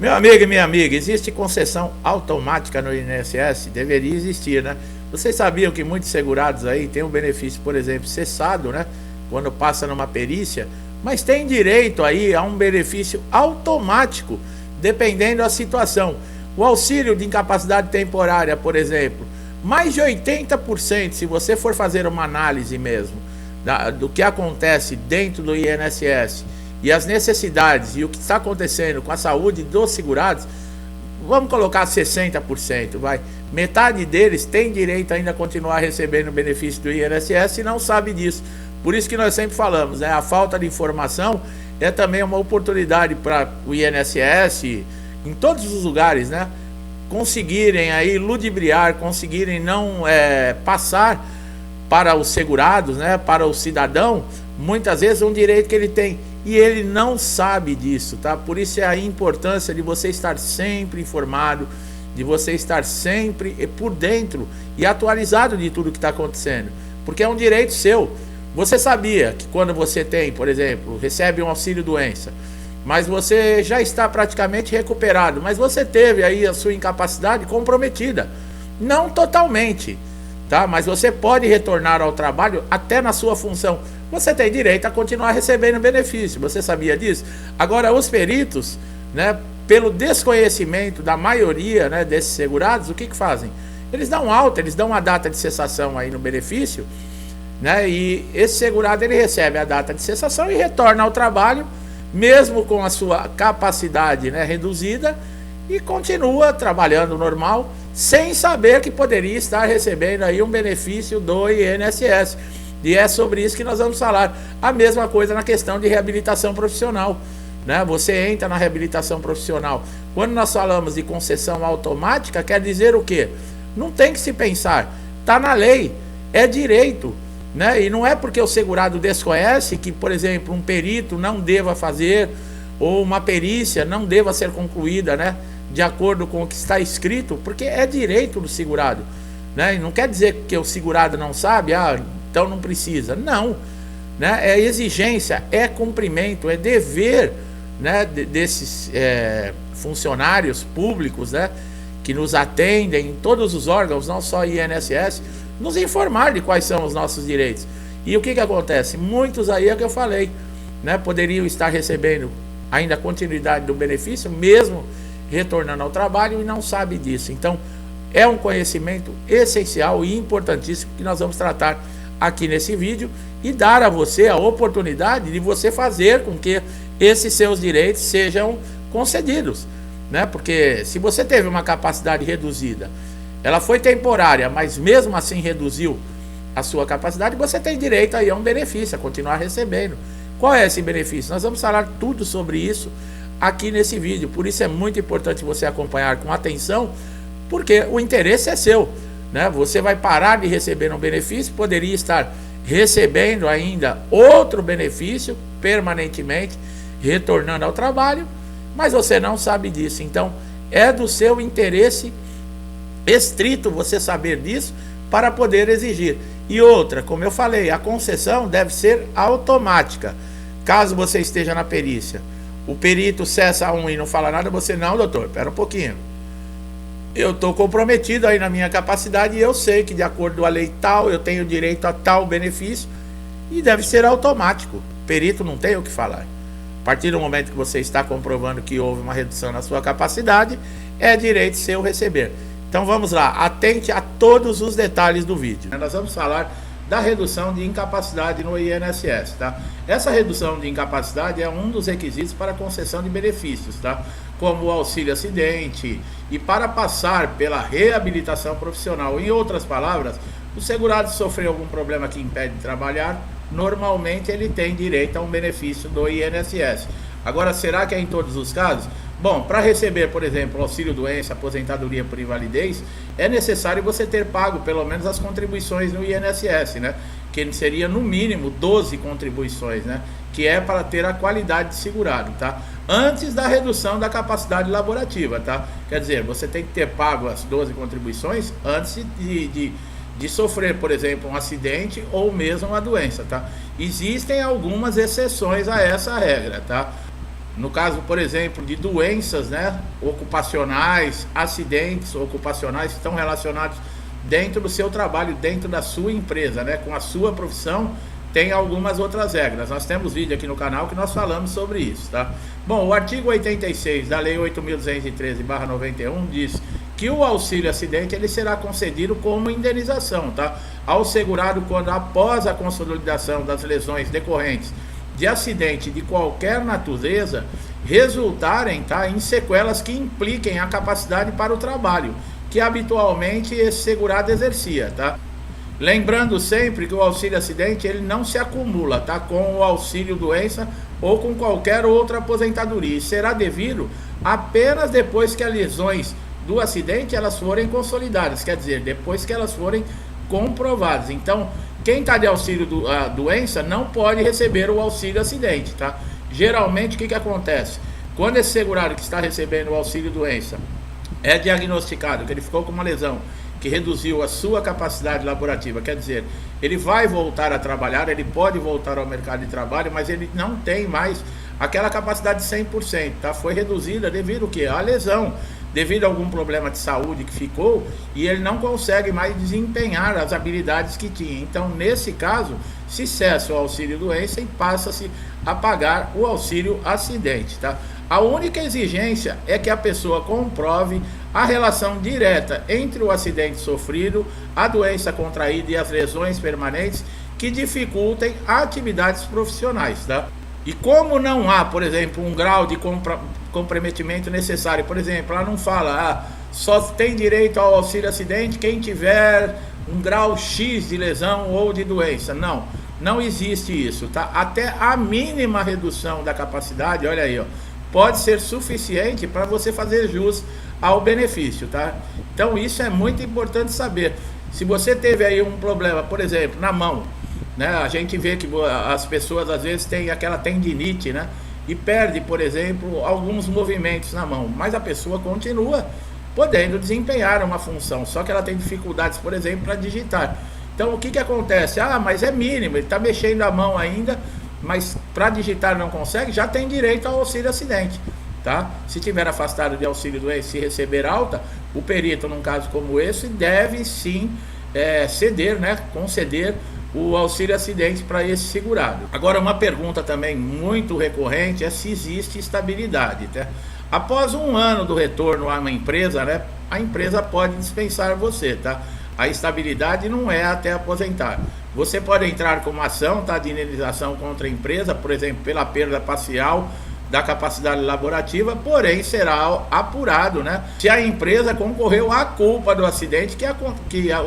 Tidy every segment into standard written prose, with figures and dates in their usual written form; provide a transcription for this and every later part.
Meu amigo e minha amiga, existe concessão automática no INSS? Deveria existir, né? Vocês sabiam que muitos segurados aí têm um benefício, por exemplo, cessado, né? Quando passa numa perícia, mas tem direito aí a um benefício automático, dependendo da situação. O auxílio de incapacidade temporária, por exemplo, mais de 80%, se você for fazer uma análise mesmo do que acontece dentro do INSS e as necessidades e o que está acontecendo com a saúde dos segurados, vamos colocar 60%, vai. Metade deles tem direito ainda a continuar recebendo o benefício do INSS e não sabe disso. Por isso que nós sempre falamos, né? A falta de informação é também uma oportunidade para o INSS, em todos os lugares, né? Conseguirem aí ludibriar, conseguirem não passar para os segurados, né? Para o cidadão, muitas vezes um direito que ele tem. E ele não sabe disso, tá? Por isso é a importância de você estar sempre informado, de você estar sempre por dentro e atualizado de tudo que está acontecendo. Porque é um direito seu. Você sabia que quando você tem, por exemplo, recebe um auxílio-doença, mas você já está praticamente recuperado, mas você teve aí a sua incapacidade comprometida. Não totalmente, tá? Mas você pode retornar ao trabalho até na sua função. Você tem direito a continuar recebendo benefício. Você sabia disso? Agora, os peritos, né, pelo desconhecimento da maioria, né, desses segurados, o que fazem? Eles dão alta, eles dão uma data de cessação aí no benefício, né, e esse segurado ele recebe a data de cessação e retorna ao trabalho, mesmo com a sua capacidade, né, reduzida, e continua trabalhando normal, sem saber que poderia estar recebendo aí um benefício do INSS. E é sobre isso que nós vamos falar. A mesma coisa na questão de reabilitação profissional, né? Você entra na reabilitação profissional. Quando nós falamos de concessão automática, quer dizer o quê? Não tem que se pensar. Está na lei, é direito, né? E não é porque o segurado desconhece que, por exemplo, um perito não deva fazer, ou uma perícia não deva ser concluída, né, de acordo com o que está escrito, porque é direito do segurado, né? E não quer dizer que o segurado não sabe, então não precisa. Não, né? É exigência, é cumprimento, é dever, né, desses funcionários públicos, né, que nos atendem em todos os órgãos, não só INSS, nos informar de quais são os nossos direitos. E o que acontece? Muitos aí é o que eu falei, né, poderiam estar recebendo ainda a continuidade do benefício, mesmo retornando ao trabalho, e não sabe disso. Então, é um conhecimento essencial e importantíssimo que nós vamos tratar aqui nesse vídeo e dar a você a oportunidade de você fazer com que esses seus direitos sejam concedidos, né? Porque se você teve uma capacidade reduzida, ela foi temporária, mas mesmo assim reduziu a sua capacidade, você tem direito aí a um benefício, a continuar recebendo. Qual é esse benefício? Nós vamos falar tudo sobre isso aqui nesse vídeo, por isso é muito importante você acompanhar com atenção, porque o interesse é seu, né? Você vai parar de receber um benefício, poderia estar recebendo ainda outro benefício permanentemente, retornando ao trabalho, mas você não sabe disso. Então é do seu interesse estrito você saber disso para poder exigir. E outra, como eu falei, a concessão deve ser automática. Caso você esteja na perícia, o perito cessa e não fala nada, você: não, doutor, espera um pouquinho, eu estou comprometido aí na minha capacidade e eu sei que de acordo com a lei tal, eu tenho direito a tal benefício, e deve ser automático. O perito não tem o que falar. A partir do momento que você está comprovando que houve uma redução na sua capacidade, é direito seu receber. Então vamos lá, atente a todos os detalhes do vídeo. Nós vamos falar da redução de incapacidade no INSS, tá? Essa redução de incapacidade é um dos requisitos para a concessão de benefícios, tá? Como o auxílio acidente e para passar pela reabilitação profissional. Em outras palavras, o segurado sofreu algum problema que impede de trabalhar, normalmente ele tem direito a um benefício do INSS. Agora, será que é em todos os casos? Bom, para receber, por exemplo, auxílio-doença, aposentadoria por invalidez, é necessário você ter pago pelo menos as contribuições no INSS, né? Que seria no mínimo 12 contribuições, né? Que é para ter a qualidade de segurado, tá? Antes da redução da capacidade laborativa, tá? Quer dizer, você tem que ter pago as 12 contribuições antes de sofrer, por exemplo, um acidente ou mesmo uma doença, tá? Existem algumas exceções a essa regra, tá? No caso, por exemplo, de doenças, né, ocupacionais, acidentes ocupacionais que estão relacionados dentro do seu trabalho, dentro da sua empresa, né, com a sua profissão, tem algumas outras regras. Nós temos vídeo aqui no canal que nós falamos sobre isso, tá? Bom, o artigo 86 da Lei 8.213/91 diz que o auxílio acidente ele será concedido como indenização, tá? Ao segurado quando após a consolidação das lesões decorrentes de acidente de qualquer natureza resultarem, tá, em sequelas que impliquem a capacidade para o trabalho que habitualmente esse segurado exercia, tá? Lembrando sempre que o auxílio acidente ele não se acumula, tá, com o auxílio doença ou com qualquer outra aposentadoria, e será devido apenas depois que as lesões do acidente elas forem consolidadas, quer dizer, depois que elas forem comprovadas. Então, quem está de auxílio doença não pode receber o auxílio acidente, tá? Geralmente, o que acontece? Quando esse segurado que está recebendo o auxílio doença é diagnosticado que ele ficou com uma lesão que reduziu a sua capacidade laborativa, quer dizer, ele vai voltar a trabalhar, ele pode voltar ao mercado de trabalho, mas ele não tem mais aquela capacidade de 100%, tá? Foi reduzida devido ao quê? À lesão, devido a algum problema de saúde que ficou, e ele não consegue mais desempenhar as habilidades que tinha. Então, nesse caso, se cessa o auxílio doença e passa-se a pagar o auxílio acidente, tá? A única exigência é que a pessoa comprove a relação direta entre o acidente sofrido, a doença contraída e as lesões permanentes que dificultem atividades profissionais, tá? E como não há, por exemplo, um grau de comprometimento necessário, por exemplo, ela não fala, só tem direito ao auxílio acidente quem tiver um grau X de lesão ou de doença. Não, não existe isso, tá? Até a mínima redução da capacidade, olha aí, ó, pode ser suficiente para você fazer jus ao benefício, tá? Então isso é muito importante saber. Se você teve aí um problema, por exemplo, na mão, né? A gente vê que as pessoas às vezes têm aquela tendinite, né? E perde, por exemplo, alguns movimentos na mão, mas a pessoa continua podendo desempenhar uma função, só que ela tem dificuldades, por exemplo, para digitar. Então o que acontece? Mas é mínimo, ele está mexendo a mão ainda, mas para digitar não consegue, já tem direito ao auxílio acidente, tá? Se tiver afastado de auxílio doença e receber alta, o perito, num caso como esse, deve sim ceder, né, conceder o auxílio acidente para esse segurado. Agora, uma pergunta também muito recorrente é se existe estabilidade, tá? Após um ano do retorno a uma empresa, né, a empresa pode dispensar você, tá? A estabilidade não é até aposentar. Você pode entrar com uma ação, tá, de indenização contra a empresa, por exemplo, pela perda parcial da capacidade laborativa, porém será apurado, né, se a empresa concorreu à culpa do acidente que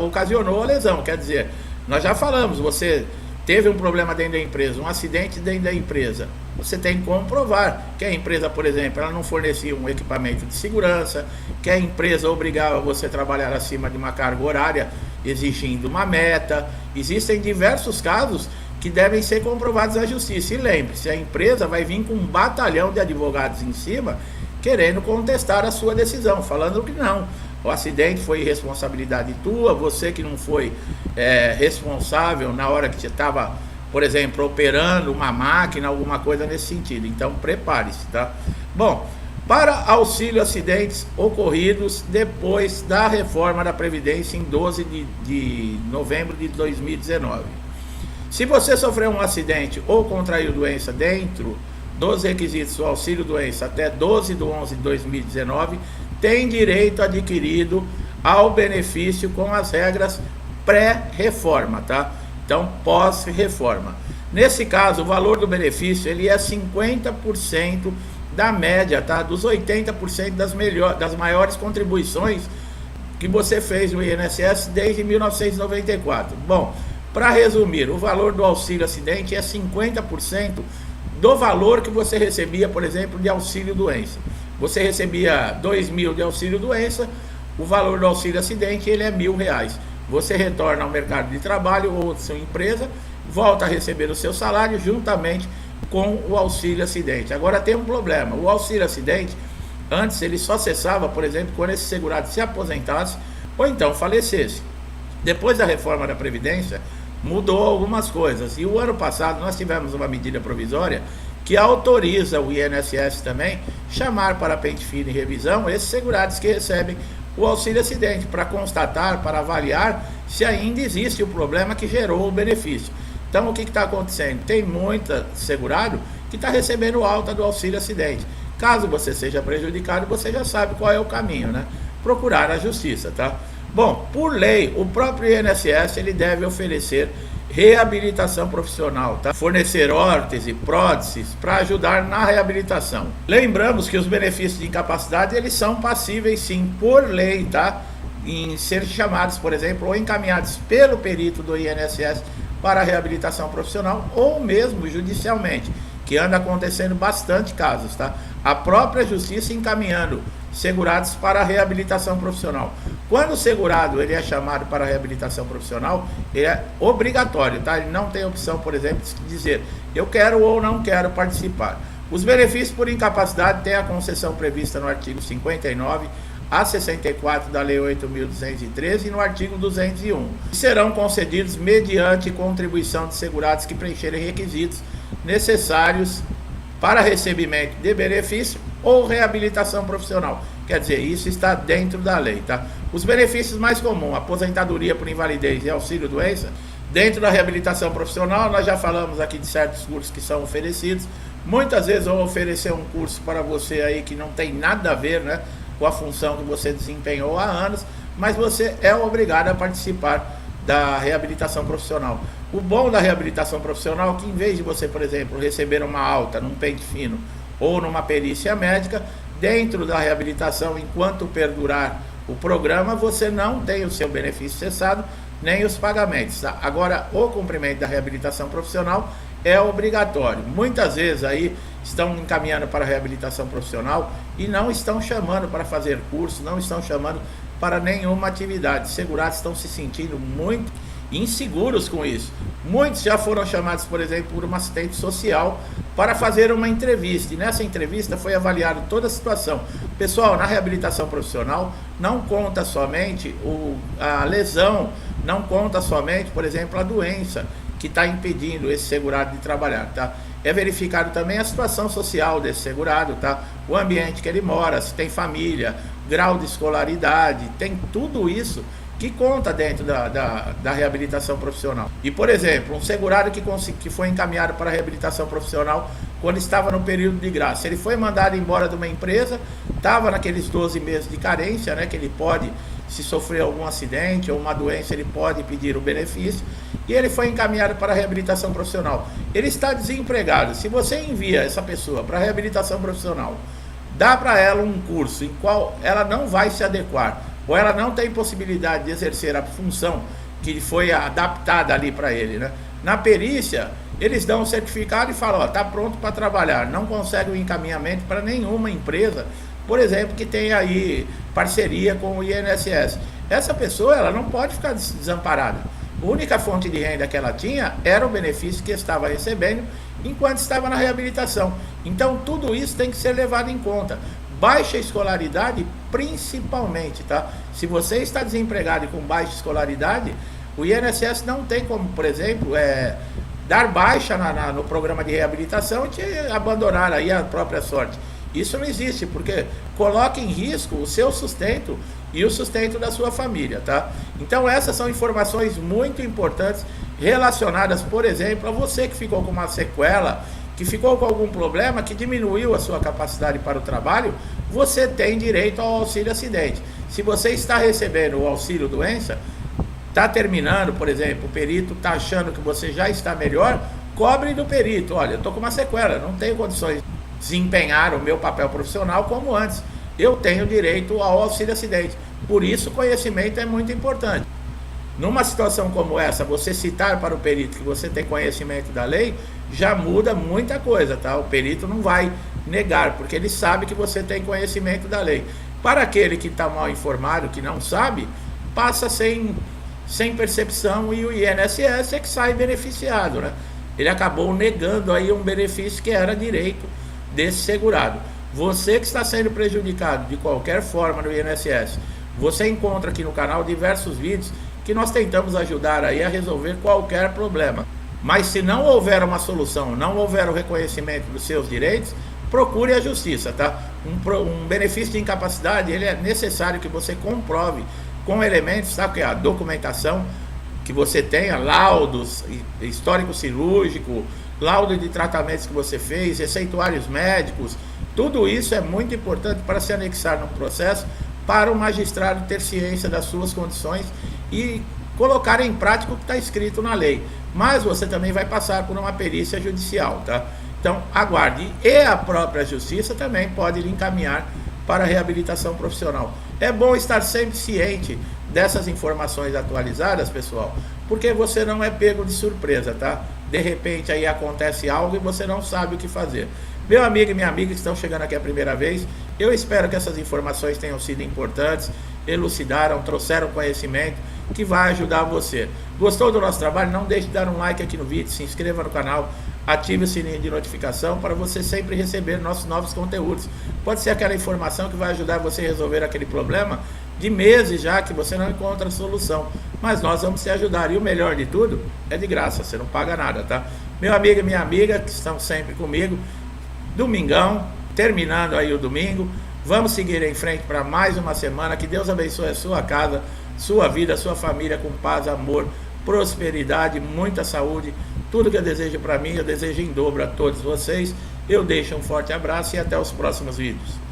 ocasionou a lesão. Quer dizer, nós já falamos, você teve um problema dentro da empresa, um acidente dentro da empresa, você tem que comprovar que a empresa, por exemplo, ela não fornecia um equipamento de segurança, que a empresa obrigava você a trabalhar acima de uma carga horária, exigindo uma meta. Existem diversos casos que devem ser comprovados à justiça. E lembre-se, a empresa vai vir com um batalhão de advogados em cima, querendo contestar a sua decisão, falando que não, o acidente foi irresponsabilidade tua, você que não foi responsável na hora que você estava, por exemplo, operando uma máquina, alguma coisa nesse sentido. Então prepare-se, tá? Bom, para auxílio acidentes ocorridos depois da reforma da Previdência em 12 de novembro de 2019. Se você sofreu um acidente ou contraiu doença dentro dos requisitos do auxílio doença até 12/11/2019, tem direito adquirido ao benefício com as regras pré-reforma, tá? Então, pós-reforma. Nesse caso, o valor do benefício ele é 50% da média, tá? Dos 80% das maiores contribuições que você fez no INSS desde 1994. Bom, para resumir, o valor do auxílio acidente é 50% do valor que você recebia, por exemplo, de auxílio doença. Você recebia 2.000 de auxílio doença, o valor do auxílio acidente ele é R$1.000. Você retorna ao mercado de trabalho ou sua empresa, volta a receber o seu salário juntamente com o auxílio acidente. Agora tem um problema, o auxílio acidente, antes ele só cessava, por exemplo, quando esse segurado se aposentasse ou então falecesse. Depois da reforma da Previdência, mudou algumas coisas. E o ano passado nós tivemos uma medida provisória que autoriza o INSS também chamar para pente fino e revisão esses segurados que recebem o auxílio acidente, para constatar, para avaliar se ainda existe o problema que gerou o benefício. Então o que está acontecendo? Tem muito segurado que está recebendo alta do auxílio acidente. Caso você seja prejudicado, você já sabe qual é o caminho, né? Procurar a justiça, tá? Bom, por lei, o próprio INSS ele deve oferecer reabilitação profissional, tá? Fornecer órtese, próteses para ajudar na reabilitação. Lembramos que os benefícios de incapacidade eles são passíveis sim por lei, tá? Em ser chamados, por exemplo, ou encaminhados pelo perito do INSS para a reabilitação profissional ou mesmo judicialmente, que anda acontecendo bastante casos, tá? A própria justiça encaminhando segurados para a reabilitação profissional. Quando o segurado ele é chamado para a reabilitação profissional, ele é obrigatório, tá? Ele não tem opção, por exemplo, de dizer eu quero ou não quero participar. Os benefícios por incapacidade têm a concessão prevista no artigo 59 a 64 da Lei 8.213 e no artigo 201. Serão concedidos mediante contribuição de segurados que preencherem requisitos necessários para recebimento de benefício ou reabilitação profissional. Quer dizer, isso está dentro da lei, tá? Os benefícios mais comuns, aposentadoria por invalidez e auxílio doença, dentro da reabilitação profissional, nós já falamos aqui de certos cursos que são oferecidos. Muitas vezes vão oferecer um curso para você aí que não tem nada a ver, né, com a função que você desempenhou há anos, mas você é obrigado a participar da reabilitação profissional. O bom da reabilitação profissional é que em vez de você, por exemplo, receber uma alta num pente fino ou numa perícia médica, dentro da reabilitação, enquanto perdurar o programa, você não tem o seu benefício cessado, nem os pagamentos, tá? Agora, o cumprimento da reabilitação profissional é obrigatório. Muitas vezes aí estão encaminhando para a reabilitação profissional e não estão chamando para fazer curso, não estão chamando para nenhuma atividade. Segurados estão se sentindo muito inseguros com isso. Muitos já foram chamados, por exemplo, por uma assistente social para fazer uma entrevista, e nessa entrevista foi avaliada toda a situação. Pessoal, na reabilitação profissional não conta somente a lesão, não conta somente, por exemplo, a doença que está impedindo esse segurado de trabalhar, tá? É verificado também a situação social desse segurado, tá? O ambiente que ele mora, se tem família, grau de escolaridade, tem tudo isso que conta dentro da reabilitação profissional. E, por exemplo, um segurado que foi encaminhado para a reabilitação profissional quando estava no período de graça, ele foi mandado embora de uma empresa, estava naqueles 12 meses de carência, né, que ele pode, se sofrer algum acidente ou uma doença, ele pode pedir o benefício, e ele foi encaminhado para a reabilitação profissional. Ele está desempregado. Se você envia essa pessoa para a reabilitação profissional, dá para ela um curso em qual ela não vai se adequar, ou ela não tem possibilidade de exercer a função que foi adaptada ali para ele, né? Na perícia, eles dão um certificado e falam, ó, tá pronto para trabalhar. Não consegue o encaminhamento para nenhuma empresa, por exemplo, que tenha aí parceria com o INSS. Essa pessoa, ela não pode ficar desamparada. A única fonte de renda que ela tinha era o benefício que estava recebendo enquanto estava na reabilitação. Então, tudo isso tem que ser levado em conta. Baixa escolaridade, principalmente, tá? Se você está desempregado e com baixa escolaridade, o INSS não tem como, por exemplo, dar baixa no programa de reabilitação e te abandonar aí a própria sorte. Isso não existe, porque coloca em risco o seu sustento e o sustento da sua família, tá? Então essas são informações muito importantes relacionadas, por exemplo, a você que ficou com uma sequela, que ficou com algum problema, que diminuiu a sua capacidade para o trabalho, você tem direito ao auxílio acidente. Se você está recebendo o auxílio doença, está terminando, por exemplo, o perito está achando que você já está melhor, cobre do perito, olha, eu estou com uma sequela, não tenho condições de desempenhar o meu papel profissional como antes, eu tenho direito ao auxílio acidente. Por isso o conhecimento é muito importante. Numa situação como essa, você citar para o perito que você tem conhecimento da lei, já muda muita coisa, tá? O perito não vai negar, porque ele sabe que você tem conhecimento da lei. Para aquele que está mal informado, que não sabe, passa sem percepção e o INSS é que sai beneficiado, né? Ele acabou negando aí um benefício que era direito desse segurado. Você que está sendo prejudicado de qualquer forma no INSS, você encontra aqui no canal diversos vídeos que nós tentamos ajudar aí a resolver qualquer problema. Mas se não houver uma solução, não houver o reconhecimento dos seus direitos, procure a justiça, tá? Um benefício de incapacidade, ele é necessário que você comprove com elementos, sabe, que é a documentação, que você tenha laudos, histórico cirúrgico, laudo de tratamentos que você fez, receituários médicos, tudo isso é muito importante para se anexar no processo, para o magistrado ter ciência das suas condições e colocar em prática o que está escrito na lei. Mas você também vai passar por uma perícia judicial, tá? Então, aguarde. E a própria justiça também pode lhe encaminhar para a reabilitação profissional. É bom estar sempre ciente dessas informações atualizadas, pessoal, porque você não é pego de surpresa, tá? De repente aí acontece algo e você não sabe o que fazer. Meu amigo e minha amiga que estão chegando aqui a primeira vez, eu espero que essas informações tenham sido importantes, elucidaram, trouxeram conhecimento que vai ajudar você. Gostou do nosso trabalho? Não deixe de dar um like aqui no vídeo, se inscreva no canal, ative o sininho de notificação para você sempre receber nossos novos conteúdos. Pode ser aquela informação que vai ajudar você a resolver aquele problema de meses já que você não encontra solução, mas nós vamos te ajudar, e o melhor de tudo é de graça, você não paga nada, tá? Meu amigo e minha amiga que estão sempre comigo, domingão, terminando aí o domingo, vamos seguir em frente para mais uma semana. Que Deus abençoe a sua casa, sua vida, sua família com paz, amor, prosperidade, muita saúde. Tudo que eu desejo para mim, eu desejo em dobro a todos vocês. Eu deixo um forte abraço e até os próximos vídeos.